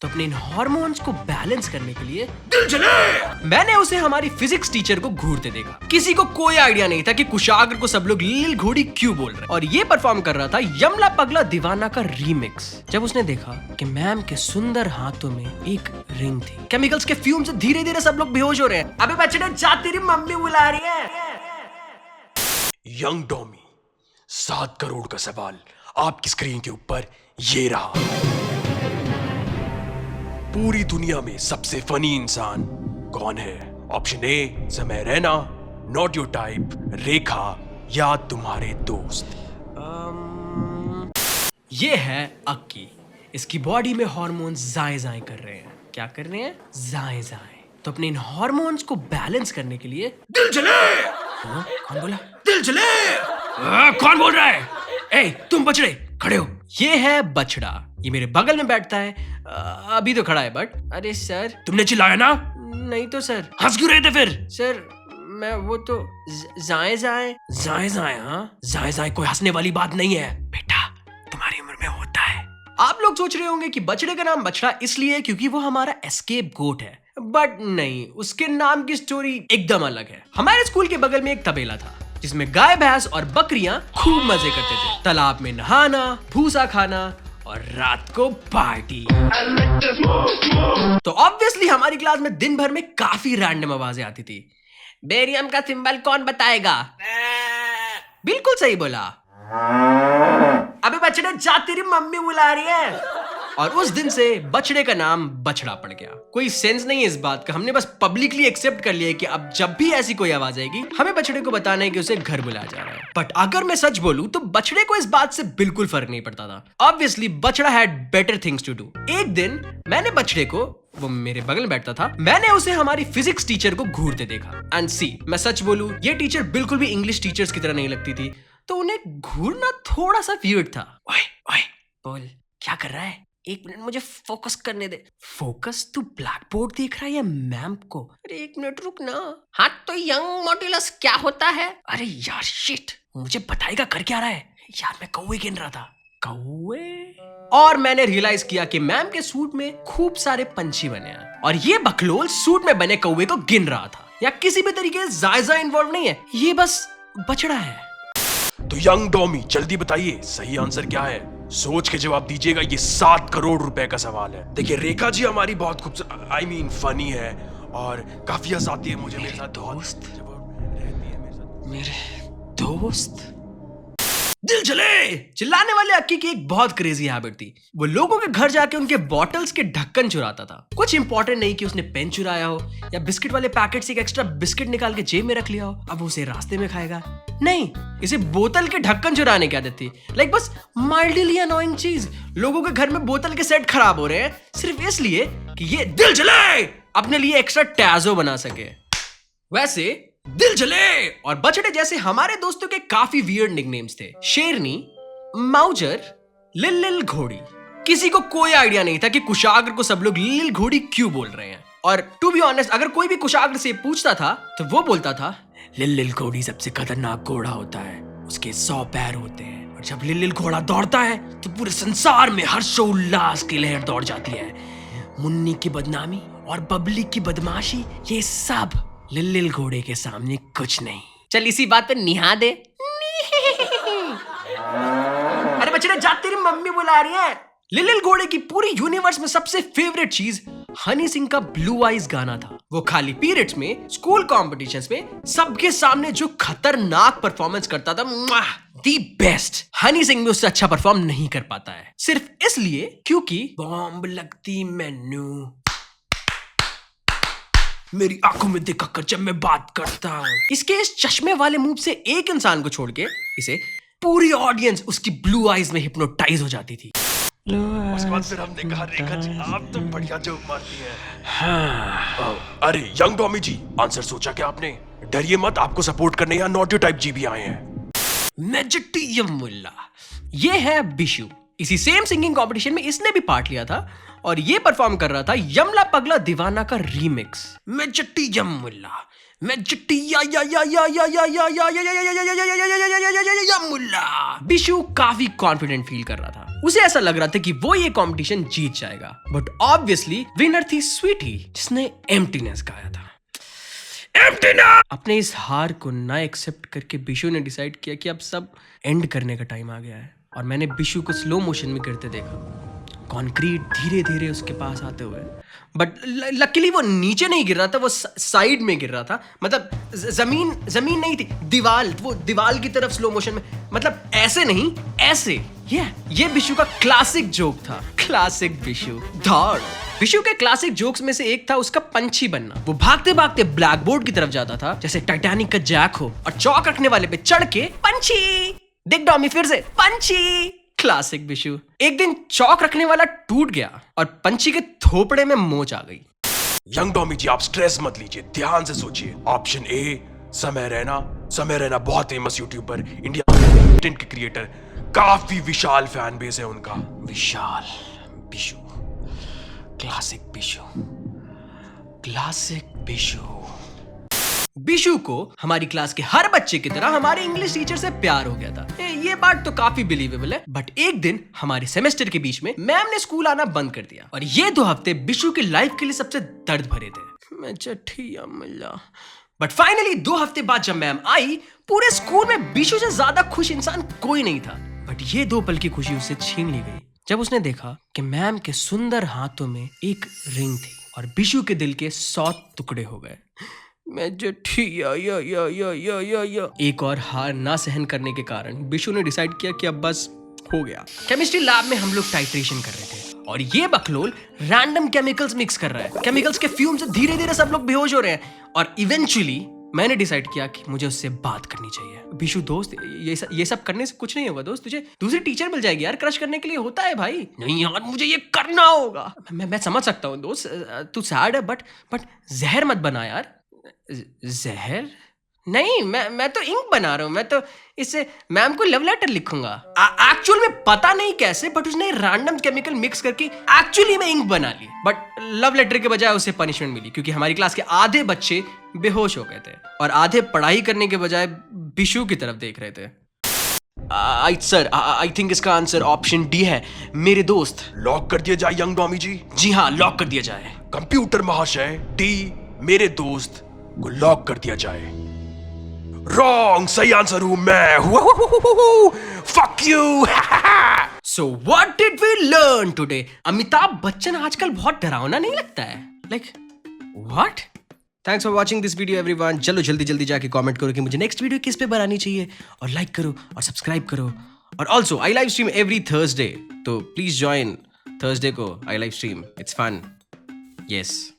तो अपने इन हार्मोन्स को बैलेंस करने के लिए दिल जले मैंने उसे हमारी फिजिक्स टीचर को घूरते देखा। किसी को कोई आइडिया नहीं था कि कुशाग्र को सब लोग लिल घोड़ी क्यों बोल रहे हैं और ये परफॉर्म कर रहा था यमला पगला दीवाना का रीमिक्स। जब उसने देखा कि मैम के सुंदर हाथों में एक रिंग थी, केमिकल्स के फ्यूम से धीरे धीरे सब लोग बेहोश हो रहे हैं। अबे बच्चे जा, तेरी मम्मी बुला रही है। यंग डॉमी, 7 करोड़ का सवाल आपकी स्क्रीन के ऊपर ये रहा। पूरी दुनिया में सबसे फनी इंसान कौन है? ऑप्शन ए समय रैना, नॉट योर टाइप, रेखा या तुम्हारे दोस्त। ये है अक्की। इसकी बॉडी में हार्मोन्स जाए जाए कर रहे हैं। क्या कर रहे हैं? जाए जाए। तो अपने इन हार्मोन्स को बैलेंस करने के लिए दिल जले। कौन बोला? दिल जले। कौन बोल रहा है? ए, तुम बछड़े खड़े हो। ये है बछड़ा। ये मेरे बगल में बैठता है। अभी तो खड़ा है बट। अरे सर, तुमने चिल्लाया ना? नहीं तो सर। हंस क्यों रहे थे फिर? सर मैं वो तो जाए जाए। जाए जाए? हाँ, जाए जाए कोई हंसने वाली बात नहीं है बेटा, तुम्हारी उम्र में होता है। आप लोग सोच रहे होंगे कि बछड़े का नाम बछड़ा इसलिए है क्योंकि वो हमारा एस्केप गोट है, बट नहीं, उसके नाम की स्टोरी एकदम अलग है। हमारे स्कूल के बगल में एक तबेला था जिसमें गाय, भैंस और बकरियां खूब मजे करते थे। तालाब में नहाना, भूसा खाना और रात को पार्टी। तो ऑब्वियसली हमारी क्लास में दिन भर में काफी रैंडम आवाजें आती थी। बेरियम का सिंबल कौन बताएगा? बिल्कुल सही बोला। अबे बछड़े जा, तेरी मम्मी बुला रही है। और उस दिन से बछड़े का नाम बछड़ा पड़ गया। कोई सेंस नहीं है इस बात का, हमने बस पब्लिकली एक्सेप्ट कर लिया कि अब जब भी ऐसी कोई आवाज आएगी हमें बछड़े को बताना है कि उसे घर बुलाया जा रहा है। बट अगर मैं सच बोलूं तो बछड़े को इस बात से बिल्कुल फर्क नहीं पड़ता था। ऑब्वियसली बछड़ा had better things to do. एक दिन मैंने बछड़े को, वो मेरे बगल में बैठता था, मैंने उसे हमारी फिजिक्स टीचर को घूरते देखा। एंड सी, मैं सच बोलूं ये टीचर बिल्कुल भी इंग्लिश टीचर्स की तरह नहीं लगती थी, तो उन्हें घूरना थोड़ा सा वियर्ड था। ओए ओए बोल, क्या कर रहा है? एक मिनट मुझे फोकस करने दे। फोकस? तू ब्लैक बोर्ड देख रहा है या मैम को? अरे एक मिनट रुक ना। हाँ तो यंग मॉड्यूलस क्या होता है? अरे यार शिट, मुझे बताएगा कर क्या रहा है? यार मैं कौवे गिन रहा था। कौवे? और मैंने रियलाइज किया कि मैम के सूट में खूब सारे पंछी बने हैं और ये बकलोल सूट में बने कौवे को गिन रहा था। या किसी भी तरीके से जायजा इन्वॉल्व नहीं है, ये बस बछड़ा है। तो यंग डॉमी जल्दी बताइए सही आंसर क्या है? सोच के जवाब दीजिएगा, ये 7 करोड़ रुपए का सवाल है। देखिए रेखा जी हमारी बहुत खूबसूरत, आई मीन फनी है और काफी हंसाती है मुझे। मेरे साथ दोस्त रहती है मेरे साथ। मेरे दोस्त? दिल जले। चिल्लाने वाले अक्की की एक बहुत क्रेजी हैबिट थी। वो लोगों के घर जाके उनके बॉटल्स के ढक्कन चुराता था। कुछ इंपॉर्टेंट नहीं कि उसने पेन चुराया हो या बिस्किट वाले पैकेट से एक एक्स्ट्रा बिस्किट निकाल के जेब में रख लिया हो, अब उसे रास्ते में खाएगा। नहीं, इसे बोतल के ढक्कन चुराने की आदत थी। लाइक बस माइल्डली अनोइंग चीज। लोगों के घर में बोतल के सेट खराब हो रहे हैं सिर्फ इसलिए कि ये दिल जले अपने लिए एक्स्ट्रा टैजो बना सके। वैसे दिल जले और बछड़े जैसे हमारे दोस्तों के काफी वियर्ड निकनेम्स थे। शेरनी, माउजर, लिल घोड़ी। किसी को कोई आइडिया नहीं था कि कुशाग्र को सब लोग लिल घोड़ी क्यों बोल रहे हैं। और टू बी ऑनेस्ट, अगर कोई भी कुशाग्र से पूछता था तो वो बोलता था लिल घोड़ी सबसे खतरनाक घोड़ा होता है, उसके 100 पैर होते हैं और जब लिल घोड़ा दौड़ता है तो पूरे संसार में हर्षोल्लास की लहर दौड़ जाती है। मुन्नी की बदनामी और बबली की बदमाशी, ये सब लिल घोड़े के सामने कुछ नहीं। चल इसी बात पे निहा दे। अरे बच्चे जा, तेरी मम्मी बुला रही है। लिल घोड़े की पूरी यूनिवर्स में सबसे फेवरेट चीज हनी सिंह का ब्लू आइज गाना था। वो खाली पीरियड्स में, स्कूल कॉम्पिटिशन्स में सबके सामने जो खतरनाक परफॉर्मेंस करता था, दी बेस्ट। हनी सिंह में उससे अच्छा परफॉर्म नहीं कर पाता है, सिर्फ इसलिए क्योंकि बॉम्ब लगती मैनू मेरी आंखों में देखा कर जब मैं बात करता हूँ। इसके इस चश्मे वाले मुंह से एक इंसान को छोड़ के इसे पूरी ऑडियंस उसकी ब्लू आइज में हिप्नोटाइज हो जाती थी। उसके बाद फिर हमने कहा रेखा जी आप तो बढ़िया जोक मारती हैं। हाँ। अरे यंग डॉमी जी, आंसर सोचा क्या आपने? डरिए मत, आपको सपोर्ट करने यहाँ नॉट योर टाइप जी भी आए हैं। मेजटी यमुल्ला, ये है बिशु। इसी सेम सिंगिंग कंपटीशन में इसने भी पार्ट लिया था और ये परफॉर्म कर रहा था यमला पगला दीवाना का रीमिक्स। मेजटी यमुल्ला, मैं चिट्ठी या मुल्ला। बिशु काफी कॉन्फिडेंट फील कर रहा था। उसे ऐसा लग रहा था कि वो ये कंपटीशन जीत जाएगा, बट ऑब्वियसली विनर थी स्वीटी, जिसने एम्प्टीनेस गाया था। अपने इस हार को ना एक्सेप्ट करके बिशु ने डिसाइड किया कि अब सब एंड करने का टाइम आ गया है। और मैंने बिशु को स्लो मोशन में गिरते देखा, कंक्रीट धीरे धीरे उसके पास आते हुए। बट लकीली वो नीचे नहीं गिर रहा था, वो साइड में गिर रहा था। मतलब जमीन नहीं थी, दीवाल। वो दीवाल की तरफ स्लो मोशन में, मतलब ऐसे नहीं, ऐसे। ये बिशु का क्लासिक जोक था। क्लासिक बिशु। धौड़। बिशु के क्लासिक जोक्स में से एक था उसका पंछी बनना। वो भागते भागते ब्लैक बोर्ड की तरफ जाता था जैसे टाइटैनिक का जैक हो, और चौक रखने वाले पे चढ़ के पंछी। देख डॉमी फिर से पंछी। क्लासिक बिशु। एक दिन चौक रखने वाला टूट गया और पंछी के थोपड़े में मोच आ गई। यंग डॉमी जी, आप स्ट्रेस मत लीजिए, ध्यान से सोचिए। ऑप्शन ए, समय रैना बहुत फेमस यूट्यूबर, इंडिया कंटेंट के क्रिएटर, काफी विशाल फैन बेस है उनका। विशाल बिशु। क्लासिक बिशु। क्लासिक बिशु। बिशु को हमारी क्लास के हर बच्चे की तरह हमारे इंग्लिश टीचर से प्यार हो गया था। ये बात तो काफी बिलीवेबल है। बट एक दिन हमारे सेमेस्टर के बीच में मैम ने स्कूल आना बंद कर दिया, और ये 2 हफ्ते बिशु की लाइफ के लिए सबसे दर्द भरे थे। मैं चिट्ठी या मिला। बट फाइनली 2 हफ्ते बाद जब मैम आई, पूरे स्कूल में बिशु से ज्यादा खुश इंसान कोई नहीं था। बट ये 2 पल की खुशी उससे छीन ली गई जब उसने देखा कि मैम के सुंदर हाथों में एक रिंग थी, और बिशु के दिल के 100 टुकड़े हो गए। मैं चिट्ठी या। एक और हार ना सहन करने के कारण बिशु ने डिसाइड किया कि अब बस हो गया। केमिस्ट्री लैब में हम लोग टाइट्रेशन कर रहे थे, और ये बकलोल रैंडम केमिकल्स मिक्स कर रहा है। केमिकल्स के फ्यूम से धीरे धीरे सब लोग बेहोश हो रहे हैं, और इवेंचुअली मैंने डिसाइड किया कि मुझे उससे बात करनी चाहिए। बिशु दोस्त, ये सब करने से कुछ नहीं होगा दोस्त, तुझे दूसरी टीचर मिल जाएगी यार, क्रश करने के लिए होता है भाई। नहीं यार, मुझे ये करना होगा। मैं समझ सकता हूँ दोस्त, तू सैड है, बट जहर मत बना यार। जहर नहीं, मैं तो इंक बना रहा हूँ। मैं तो इससे मैम को लव लेटर लिखूंगा। एक्चुअल में पता नहीं कैसे, बट उसने रैंडम केमिकल मिक्स करके एक्चुअली में इंक बना ली। बट लव लेटर के बजाय उसे पनिशमेंट मिली, क्योंकि हमारी क्लास के आधे बच्चे बेहोश हो गए थे, और आधे पढ़ाई करने के बजाय बिशु की तरफ देख रहे थे। सर, आई थिंक इसका आंसर ऑप्शन डी है, मेरे दोस्त। लॉक कर दिया जाए यंग डॉमी जी? जी हाँ, लॉक कर दिया जाए। कंप्यूटर महाशय, डी, मेरे दोस्त को लॉक कर दिया जाए। रॉन्ग, सही आंसर हूं मैं। Fuck you. So what did we learn today? Amitabh Bachchan आजकल बहुत डरावना नहीं लगता है? Like what? Thanks for watching this video everyone. चलो जल्दी जाके कमेंट करो कि मुझे नेक्स्ट वीडियो किस पे बनानी चाहिए, और लाइक करो और सब्सक्राइब करो। और also I live stream every Thursday, तो प्लीज ज्वाइन थर्सडे को I live stream. It's fun. Yes.